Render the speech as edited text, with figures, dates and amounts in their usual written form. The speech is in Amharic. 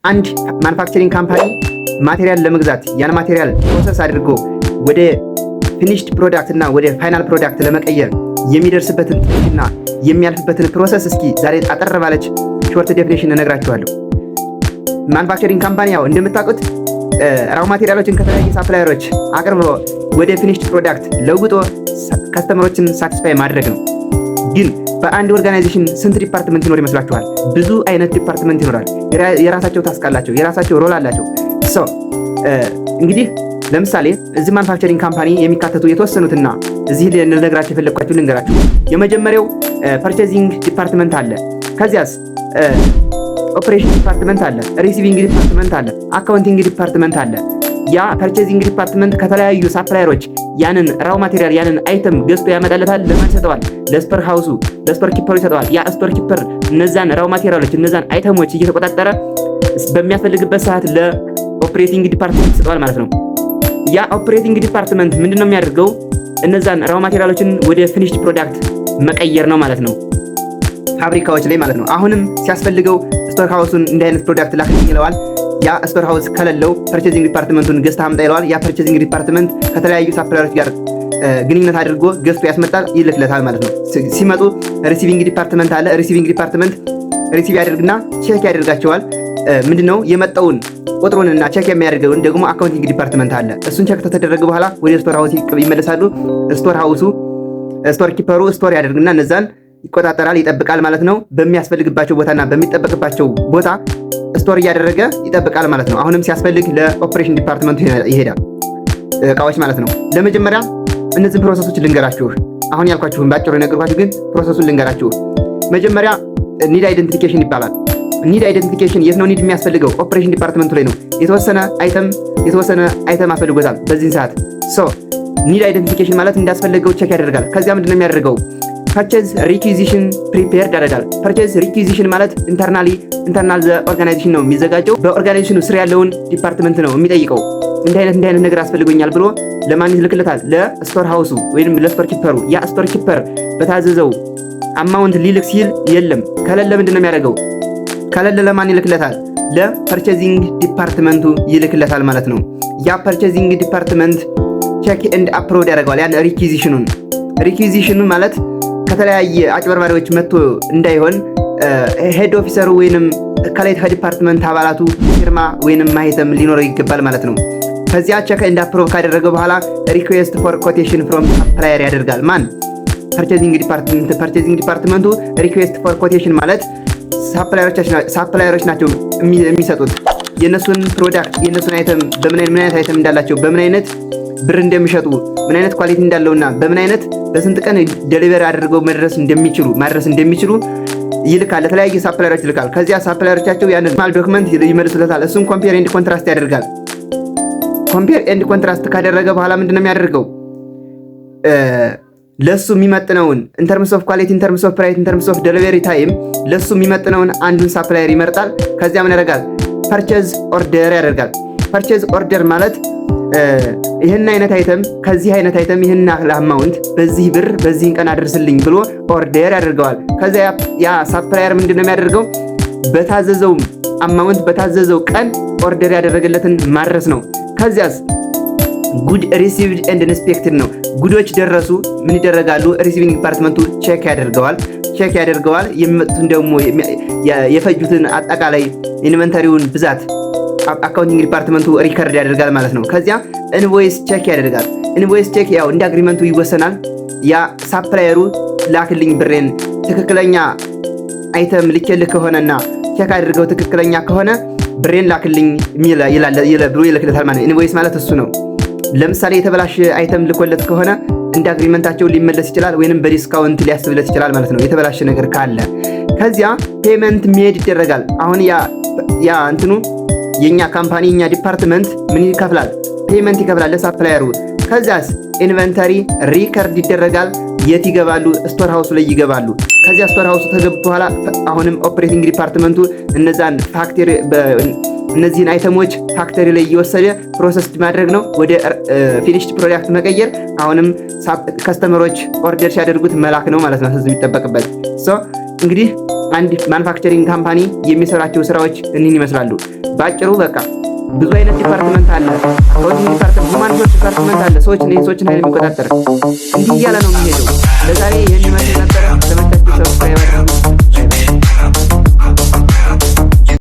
አንድ ማኑፋክቸሪንግ ካምፓኒ ማቴሪያል ለመግዛት ያን ማቴሪያል ፕሮሰስ አድርጎ ወደ ፊኒሽድ ፕሮዳክት እና ወደ ፋይናል ፕሮዳክት ለመቀየር የሚደርስበትን ጥቂትና የሚያልፍበትን ፕሮሰስ እስኪ ዛሬ አጠር ባለች ሾርት ዴፊኒሽን እነግራችኋለሁ። ማኑፋክቸሪንግ ካምፓኒ ያው እንደምታውቁት ራው ማቴሪያሎችን ከተለያዩ ሳፕላየሮች አቅርቦ ወደ ፊኒሽድ ፕሮዳክት ለውጦ ከስተመሮችን ሳቲስፋይ ማድረግ ነው። ግን በአንድ ኦርጋናይዜሽን ስንት ዲፓርትመንት ይኖር ይመስላችኋል? ብዙ አይነት ዲፓርትመንት ይኖራል። የራሳቸው ታስክ አላቸው፣ የራሳቸው ሮል አላቸው። እንግዲህ ለምሳሌ እዚህ ማኑፋክቸሪንግ ካምፓኒ የሚካተቱ የተወሰኑትና እዚህ ልነግራችሁ የፈለግኳችሁ ልንገራችሁ። የመጀመሪያው ፐርቼዚንግ ዲፓርትመንት አለ። ከዚያስ ኦፕሬሽን ዲፓርትመንት አለ፣ ሪሲቪንግ ዲፓርትመንት አለ፣ አካውንቲንግ ዲፓርትመንት አለ። ያ ፐርቼዚንግ ዲፓርትመንት ከተለያዩ ሳፕላየሮች ያንን ራው ማቴሪያል ያንን አይተም ገዝቶ ያመጣለታል። ለማን ይሰጠዋል? ለስቶር ሃውሱ፣ ለስቶር ኪፐሩ ይሰጠዋል። ያ ስቶር ኪፐር እነዛን ራው ማቴሪያሎች እነዛን አይተሞች እየተቆጣጠረ በሚያስፈልግበት ሰዓት ለኦፕሬቲንግ ዲፓርትመንት ይሰጠዋል ማለት ነው። ያ ኦፕሬቲንግ ዲፓርትመንት ምንድነው የሚያደርገው? እነዛን ራው ማቴሪያሎችን ወደ ፊኒሽድ ፕሮዳክት መቀየር ነው ማለት ነው፣ ፋብሪካዎች ላይ ማለት ነው። አሁንም ሲያስፈልገው ስቶር ሃውሱን እንዲህ አይነት ፕሮዳክት ላክልኝ ይለዋል። ያ ስቶር ሃውስ ከሌለው ፐርቼዚንግ ዲፓርትመንቱን ገዝተህ አምጣ ይለዋል። ያ ፐርቼዚንግ ዲፓርትመንት ከተለያዩ ሳፕላየሮች ጋር ግንኙነት አድርጎ ገዝቶ ያስመጣል፣ ይልክለታል ማለት ነው። ሲመጡ ሪሲቪንግ ዲፓርትመንት አለ። ሪሲቪንግ ዲፓርትመንት ሪሲቭ ያደርግና ቼክ ያደርጋቸዋል። ምንድነው የመጣውን ቁጥሩንና ቼክ የሚያደርገውን ደግሞ አካውንቲንግ ዲፓርትመንት አለ። እሱን ቼክ ከተደረገ በኋላ ወደ ስቶር ሃውስ ይመለሳሉ። ስቶር ሃውሱ ስቶር ኪፐሩ ስቶር ያደርግና እነዛን ይቆጣጠራል፣ ይጠብቃል ማለት ነው። በሚያስፈልግባቸው ቦታና በሚጠበቅባቸው ቦታ ስቶር እያደረገ ይጠብቃል ማለት ነው። አሁንም ሲያስፈልግ ለኦፕሬሽን ዲፓርትመንቱ ይሄዳል፣ እቃዎች ማለት ነው። ለመጀመሪያ እነዚህን ፕሮሰሶች ልንገራችሁ። አሁን ያልኳችሁን ባጭሩ የነገርኳችሁ ግን ፕሮሰሱን ልንገራችሁ። መጀመሪያ ኒድ አይደንቲፊኬሽን ይባላል። ኒድ አይደንቲፊኬሽን የት ነው ኒድ የሚያስፈልገው? ኦፕሬሽን ዲፓርትመንቱ ላይ ነው። የተወሰነ አይተም አስፈልጎታል በዚህን ሰዓት። ኒድ አይደንቲፊኬሽን ማለት እንዳስፈልገው ቼክ ያደርጋል። ከዚያ ምንድነው የሚያደርገው? ፐርቼዝ ሪኩዊዚሽን ፕሪፔርድ ያደርጋል። ፐርቼዝ ሪኩዊዚሽን ማለት ኢንተርናል ኦርጋናይዜሽን ነው የሚዘጋጀው። በኦርጋናይዜሽኑ ስር ያለውን ዲፓርትመንት ነው የሚጠይቀው። እንዲህ አይነት ነገር አስፈልጎኛል ብሎ ለማን ይልክለታል? ለስቶር ሃውሱ ወይም ለስቶር ኪፐሩ። ያ ስቶር ኪፐር በታዘዘው አማውንት ሊልክ ሲል የለም ከሌለ ምንድነው የሚያደርገው? ከሌለ ለማን ይልክለታል? ለፐርቼዚንግ ዲፓርትመንቱ ይልክለታል ማለት ነው። ያ ፐርቼዚንግ ዲፓርትመንት ቼክ ኤንድ አፕሮቭ ያደርገዋል ያን ሪኩዊዚሽኑን ማለት ከተለያየ አጭበርባሪዎች መጥቶ እንዳይሆን ሄድ ኦፊሰሩ ወይንም ከላይ ከዲፓርትመንት አባላቱ ፊርማ ወይንም ማህተም ሊኖረው ይገባል ማለት ነው። ከዚያ ቼክ ኤንድ አፕሮቭ ካደረገ በኋላ ሪኩዌስት ፎር ኮቴሽን ፍሮም ሳፕላየር ያደርጋል። ማን? ፐርቼዚንግ ዲፓርትመንቱ ሪኩዌስት ፎር ኮቴሽን ማለት ሳፕላየሮች ናቸው የሚሰጡት የነሱን ፕሮዳክት የነሱን አይተም በምን አይነት አይተም እንዳላቸው በምን አይነት ብር እንደሚሸጡ ምን አይነት ኳሊቲ እንዳለውና በምን አይነት በስንት ቀን ዴሊቨሪ አድርገው ማድረስ እንደሚችሉ ይልካል። ለተለያዩ ሳፕላየሮች ይልካል። ከዚያ ሳፕላየሮቻቸው ያንን ማል ዶክመንት ይመልሱለታል። እሱን ኮምፔር ኤንድ ኮንትራስት ያደርጋል። ኮምፔር ኤንድ ኮንትራስት ካደረገ በኋላ ምንድነው የሚያደርገው? ለሱ የሚመጥነውን ኢንተርምስ ኦፍ ኳሊቲ፣ ኢንተርምስ ኦፍ ፕራይስ፣ ኢንተርምስ ኦፍ ዴሊቨሪ ታይም ለሱ የሚመጥነውን አንዱን ሳፕላየር ይመርጣል። ከዚያ ምን ያደርጋል? ፐርቼዝ ኦርደር ያደርጋል። ፐርቼዝ ኦርደር ማለት ይህን አይነት አይተም ከዚህ አይነት አይተም ይህን አማውንት በዚህ ብር በዚህን ቀን አድርስልኝ ብሎ ኦርደር ያደርገዋል። ከዚያ ያ ሳፕላየር ምንድነው የሚያደርገው? በታዘዘው አማውንት በታዘዘው ቀን ኦርደር ያደረገለትን ማድረስ ነው። ከዚያስ ጉድ ሪሲቭድ ኤንድ ኢንስፔክትድ ነው። ጉዶች ደረሱ ምን ይደረጋሉ? ሪሲቪንግ ዲፓርትመንቱ ቼክ ያደርገዋል። የሚመጡትን ደግሞ የፈጁትን አጠቃላይ ኢንቨንተሪውን ብዛት አካውንቲንግ ዲፓርትመንቱ ሪከርድ ያደርጋል ማለት ነው። ከዚያ ኢንቮይስ ቼክ ያደርጋል። ኢንቮይስ ቼክ ያው እንደ አግሪመንቱ ይወሰናል። ያ ሳፕላየሩ ላክልኝ ብሬን ትክክለኛ አይተም ልኬልህ ከሆነና ቼክ አድርገው ትክክለኛ ከሆነ ብሬን ላክልኝ ብሎ ይልክለታል ማለት ነው። ኢንቮይስ ማለት እሱ ነው። ለምሳሌ የተበላሽ አይተም ልኮለት ከሆነ እንደ አግሪመንታቸው ሊመለስ ይችላል ወይንም በዲስካውንት ሊያስብለት ይችላል ማለት ነው የተበላሽ ነገር ካለ። ከዚያ ፔመንት ሜድ ይደረጋል። አሁን ያ እንትኑ የኛ ካምፓኒ የኛ ዲፓርትመንት ምን ይከፍላል? ፔመንት ይከፍላል ለሳፕላየሩ። ከዛስ ኢንቨንተሪ ሪከርድ ይደረጋል። የት ይገባሉ? ስቶር ሃውስ ላይ ይገባሉ። ከዚያ ስቶር ሃውስ ተገቡ በኋላ አሁንም ኦፕሬቲንግ ዲፓርትመንቱ እነዚህን አይተሞች ፋክተሪ ላይ እየወሰደ ፕሮሰስ ማድረግ ነው፣ ወደ ፊኒሽድ ፕሮዳክት መቀየር። አሁንም ከስተመሮች ኦርደር ሲያደርጉት መላክ ነው ማለት ነው ህዝብ የሚጠበቅበት። እንግዲህ አንድ ማኑፋክቸሪንግ ካምፓኒ የሚሰራቸው ስራዎች እኒህን ይመስላሉ። ባጭሩ በቃ ብዙ አይነት ዲፓርትመንት አለ። አካውንቲንግ ዲፓርትመንት፣ ሁማን ሪሶርስ ዲፓርትመንት አለ። ሰዎችን ኃይል የሚቆጣጠር እንዲህ እያለ ነው የሚሄደው። ለዛሬ ይህን ይመስል ነበር።